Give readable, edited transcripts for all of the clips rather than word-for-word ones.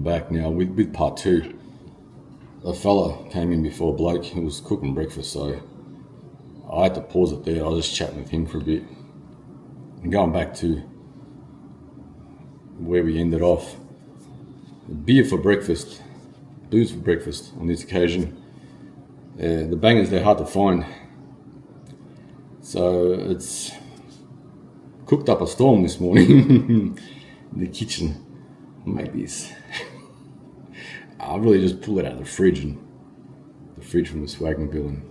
I'm back now with part two. A fella came in before, a bloke who was cooking breakfast, so I had to pause it there. I was just chatting with him for a bit. And going back to where we ended off, beer for breakfast, booze for breakfast on this occasion. The bangers, they're hard to find. So it's cooked up a storm this morning in the kitchen. I'll make this. I really just pull it out of the fridge from the Swagmobile and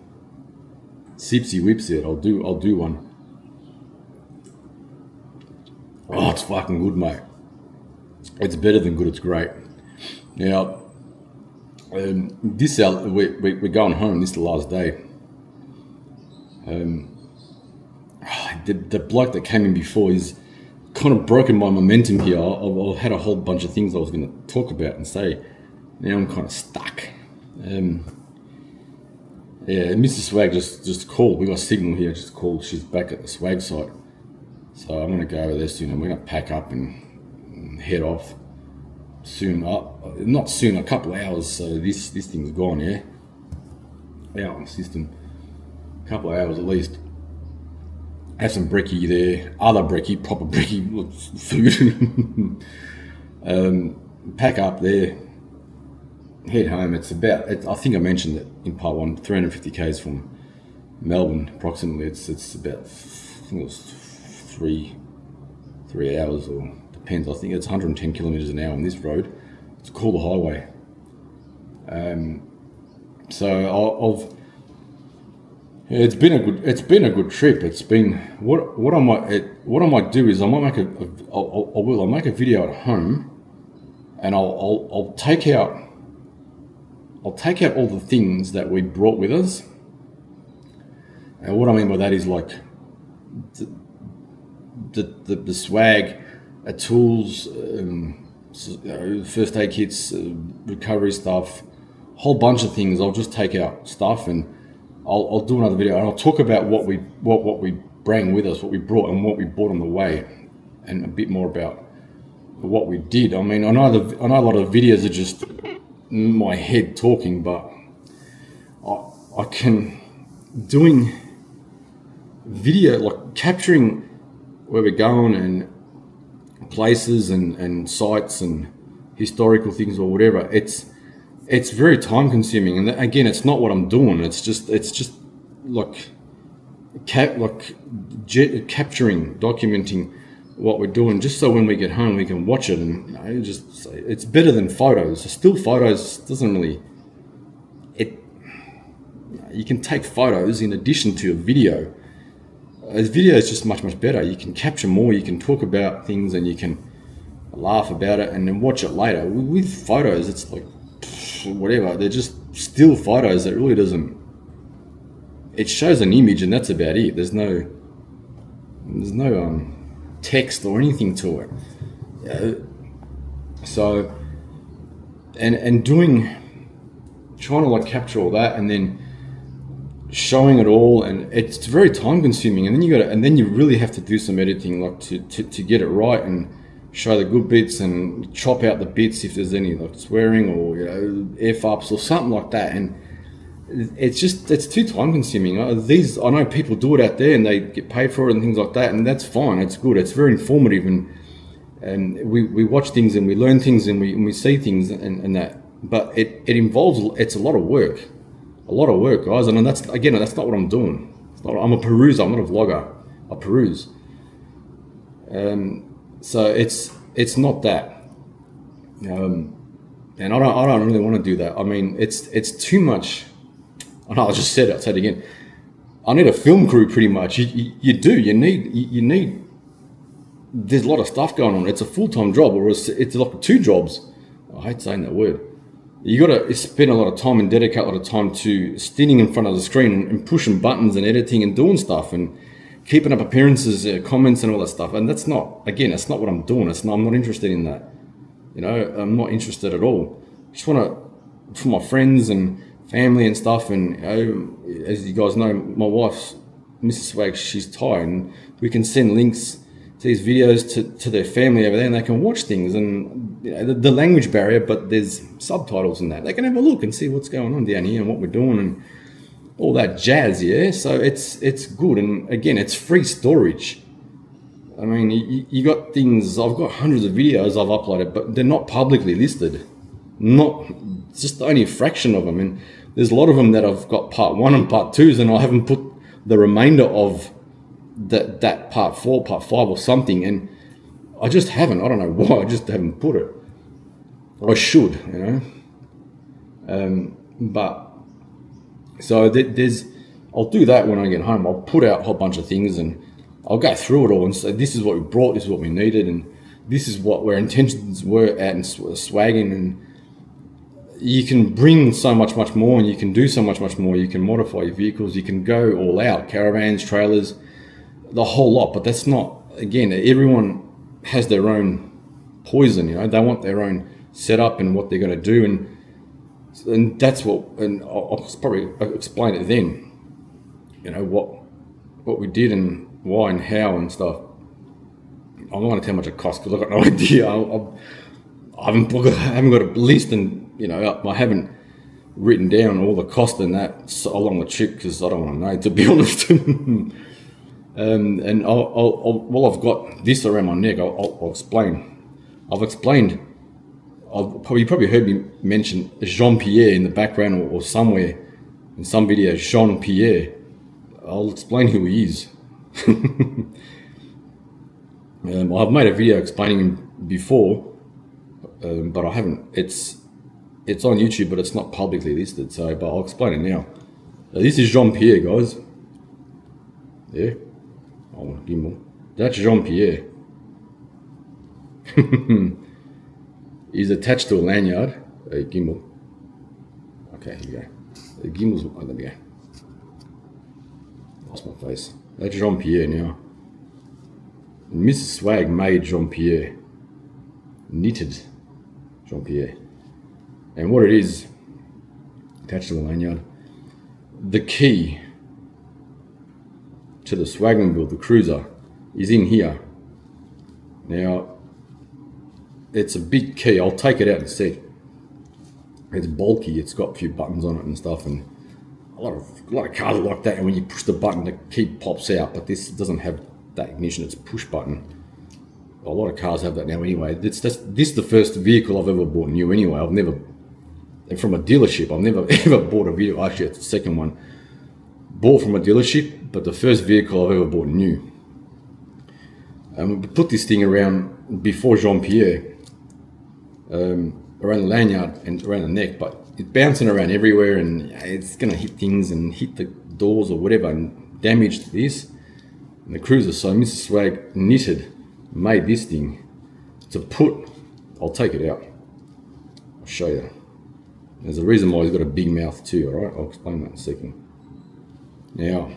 sipsy whips it. I'll do one. Oh, it's fucking good, mate. It's better than good. It's great. Now, we're going home. This is the last day. The bloke that came in before is kind of broken my momentum here. I had a whole bunch of things I was going to talk about and say. Now I'm kind of stuck. Mrs. Swag just called. We got a signal here. Just called. She's back at the Swag site. So I'm going to go over there soon, and we're going to pack up and head off soon. Not soon, a couple of hours. So this thing's gone, yeah? Out on the system. A couple of hours at least. Have some brekkie there. Other brekkie, proper brekkie food. Pack up there. Head home. It's about, I think I mentioned it in part one, 350 k's from Melbourne approximately. It's about, I think it was 3 hours, or depends. I think it's 110 kilometers an hour on this road. It's called the highway. So it's been a good trip. It's been what I might do is I might make a video at home, and I'll take out all the things that we brought with us. And what I mean by that is like the swag, tools, first aid kits, recovery stuff, whole bunch of things. I'll just take out stuff, and I'll do another video, and I'll talk about what we bring with us, what we brought, and what we bought on the way, and a bit more about what we did. I mean, I know a lot of videos are just my head talking, but I can doing video, like capturing where we're going and places and sites and historical things or whatever. It's very time consuming, and again, it's not what I'm doing. It's just like capturing, documenting what we're doing, just so when we get home we can watch it, and it's better than photos. Still photos doesn't really. You can take photos in addition to a video. A video is just much better. You can capture more. You can talk about things, and you can laugh about it, and then watch it later. With photos, it's like whatever. They're just still photos. That really doesn't. It shows an image, and that's about it. There's no text or anything to it. So, and trying to like capture all that, and then showing it all, and it's very time consuming. And then you really have to do some editing, like to get it right, and show the good bits and chop out the bits if there's any like swearing or f-ups or something like that. And it's too time consuming. I know people do it out there and they get paid for it and things like that, and that's fine. It's good. It's very informative, and we watch things and we learn things and we see things and that. But it involves, it's a lot of work, guys. And that's not what I'm doing. I'm a peruser. I'm not a vlogger. I peruse. So it's not that. And I don't really want to do that. I mean, it's too much. I know I just said it. I'll say it again. I need a film crew, pretty much. You need. There's a lot of stuff going on. It's a full-time job, or it's like 2 jobs. I hate saying that word. You got to spend a lot of time and dedicate a lot of time to standing in front of the screen and pushing buttons and editing and doing stuff and keeping up appearances, comments and all that stuff. And that's not what I'm doing. I'm not interested in that. I'm not interested at all. Just want to, for my friends and family and stuff, and as you guys know, my wife's Mrs. Swag, she's Thai, and we can send links to these videos to their family over there, and they can watch things, and the language barrier, but there's subtitles in that. They can have a look and see what's going on down here and what we're doing and all that jazz, yeah? So it's good. And again, it's free storage. I mean, you got things, I've got hundreds of videos I've uploaded, but they're not publicly listed. Just only a fraction of them. And there's a lot of them that I've got part 1 and part 2s, and I haven't put the remainder of that part 4, part 5 or something. And I just haven't. I don't know why. I just haven't put it. I should, but so I'll do that when I get home. I'll put out a whole bunch of things and I'll go through it all and say, this is what we brought, this is what we needed, and this is what our intentions were at and swagging. And you can bring so much more, and you can do so much more. You can modify your vehicles, you can go all out, caravans, trailers, the whole lot. But that's not, again, everyone has their own poison, they want their own setup and what they're going to do. And that's what, and I'll probably explain it then, what we did and why and how and stuff. I'm not going to tell how much it costs because I've got no idea. I haven't got a list, and I haven't written down all the cost and that along the trip because I don't want to know, to be honest. And while I've got this around my neck, I'll explain. I've explained. You probably heard me mention Jean-Pierre in the background or somewhere in some video. Jean-Pierre. I'll explain who he is. I've made a video explaining him before, but I haven't. It's on YouTube, but it's not publicly listed. But I'll explain it now. This is Jean-Pierre, guys. Yeah. Oh, gimbal. That's Jean-Pierre. He's attached to a lanyard. A gimbal. Okay, here we go. The gimbal's. Oh, there we go. Lost my face. That's Jean-Pierre now. And Mrs. Swag made Jean-Pierre. Knitted Jean-Pierre. And what it is, attached to the lanyard, the key to the Swagmobile, the cruiser, is in here. Now, it's a big key. I'll take it out in a sec. It's bulky. It's got a few buttons on it and stuff, and a lot of cars are like that. And when you push the button, the key pops out. But this doesn't have that ignition. It's a push button. A lot of cars have that now anyway. This is the first vehicle I've ever bought new anyway. I've never, from a dealership, I've never ever bought a vehicle. Actually, it's the second one. Bought from a dealership, but the first vehicle I've ever bought new. We put this thing around before Jean-Pierre, around the lanyard and around the neck, but it's bouncing around everywhere and it's going to hit things and hit the doors or whatever and damage this. And the cruiser, so Mrs. Swag made this thing to put, I'll take it out. I'll show you. There's a reason why he's got a big mouth too, alright? I'll explain that in a second. Now,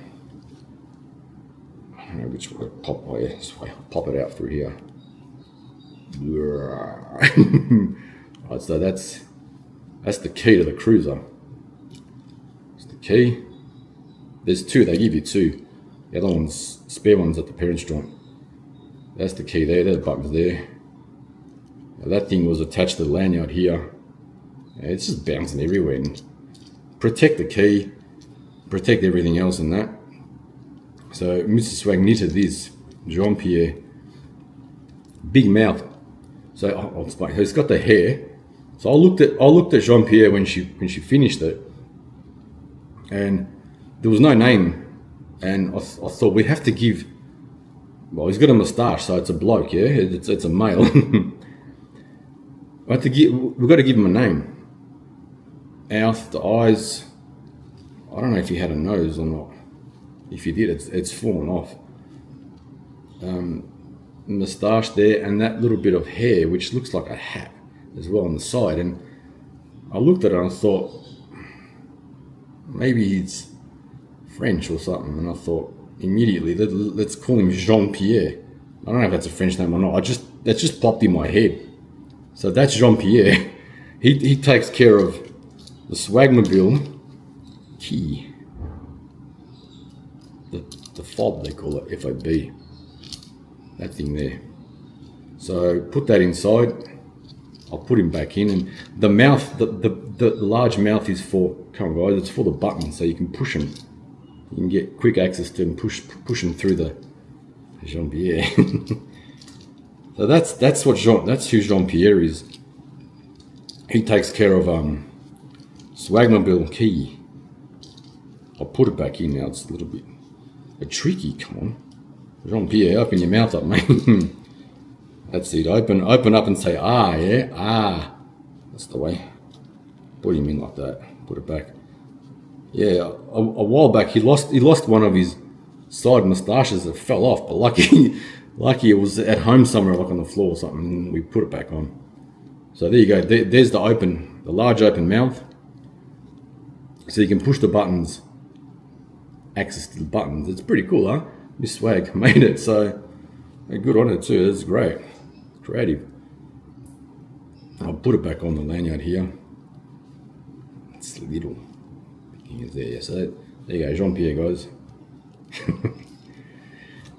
I don't know which way to pop it out through here. Right, so that's the key to the cruiser. It's the key. There's two, they give you two. The other one's, spare one's at the parents' joint. That's the key there, the buttons there. Now that thing was attached to the lanyard here. It's just bouncing everywhere. And protect the key, protect everything else in that. So Mrs. Swag knitted this, Jean-Pierre, big mouth. So I'll explain. So it's got the hair. So I looked at Jean-Pierre when she finished it, and there was no name. And I thought we have to give. Well, he's got a moustache, so it's a bloke, yeah. It's a male. We've got to give him a name. Mouth, the eyes. I don't know if he had a nose or not. If he did, it's fallen off. Moustache there, and that little bit of hair, which looks like a hat as well on the side. And I looked at it and I thought, maybe he's French or something. And I thought immediately, let's call him Jean-Pierre. I don't know if that's a French name or not. That just popped in my head. So that's Jean-Pierre. He takes care of the Swagmobile key. The fob, they call it, FOB. That thing there. So put that inside. I'll put him back in, and the mouth, the large mouth is for, come on guys, it's for the button, so you can push them. You can get quick access to them, push them through the Jean-Pierre. So that's who Jean-Pierre is. He takes care of Swagmobile key. I'll put it back in now. It's a little bit tricky. Come on, Jean-Pierre, open your mouth up, mate. That's it. Open up and say ah, yeah, ah. That's the way. Put him in like that. Put it back. Yeah, a while back he lost one of his side moustaches that fell off, but lucky it was at home somewhere, like on the floor or something, and we put it back on. So there you go. There's the large open mouth. So you can push the buttons, access to the buttons. It's pretty cool, huh? Miss Swag made it, so good on it too. That's great, creative. I'll put it back on the lanyard here. It's little. Is there, so there you go, Jean-Pierre, guys.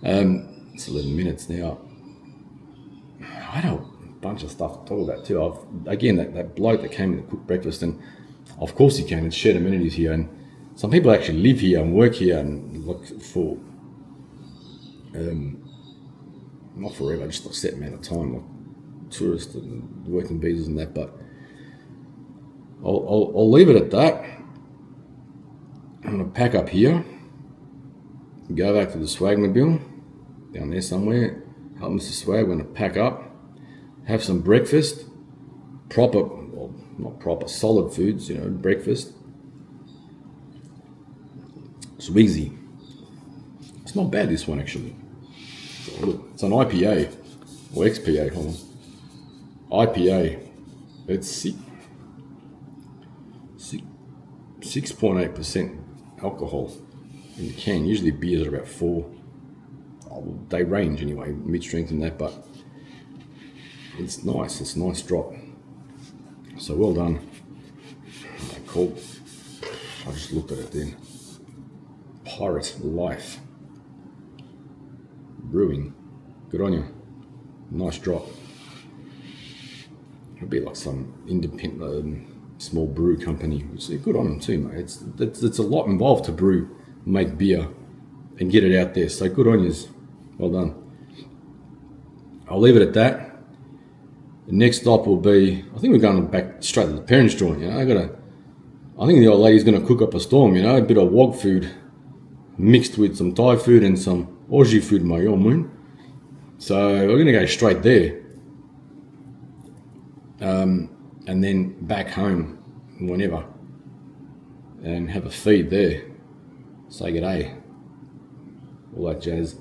It's 11 minutes now. I had a bunch of stuff to talk about too. Again, that bloke that came in to cook breakfast, and of course he can. It's shared amenities here, and some people actually live here and work here and look for, not forever, just a set amount of time, like tourists and working visas and that. But I'll leave it at that. I'm going to pack up here, go back to the Swagmobile, down there somewhere, help Mr. Swag. We're going to pack up, have some breakfast, proper, well, not proper, solid foods, breakfast. Swigsy. It's not bad, this one, actually. Look, it's an IPA, or XPA, hold on. IPA, it's 6.8% alcohol in the can. Usually beers are about 4. They range anyway, mid-strength and that, but it's nice. It's a nice drop. So well done. Cool. I just looked at it then. Pirate Life Brewing. Good on you. Nice drop. It'll be like some independent small brew company, which is good on them too, mate. It's a lot involved to make beer and get it out there. So good on yous. Well done. I'll leave it at that. The next stop will be, I think we're going back straight to the parents' joint. I think the old lady's going to cook up a storm. A bit of wok food mixed with some Thai food and some Aussie food, my own moon. So we're going to go straight there. And then back home whenever and have a feed there. Say g'day. All that jazz.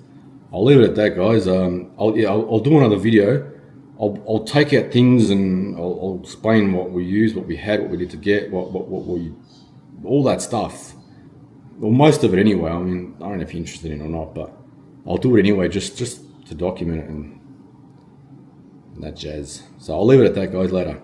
I'll leave it at that, guys. I'll do another video. I'll take out things and I'll explain what we used, what we had, what we did to get, what we, all that stuff. Well, most of it anyway. I mean, I don't know if you're interested in it or not, but I'll do it anyway, just to document it and that jazz. So I'll leave it at that, guys. Later.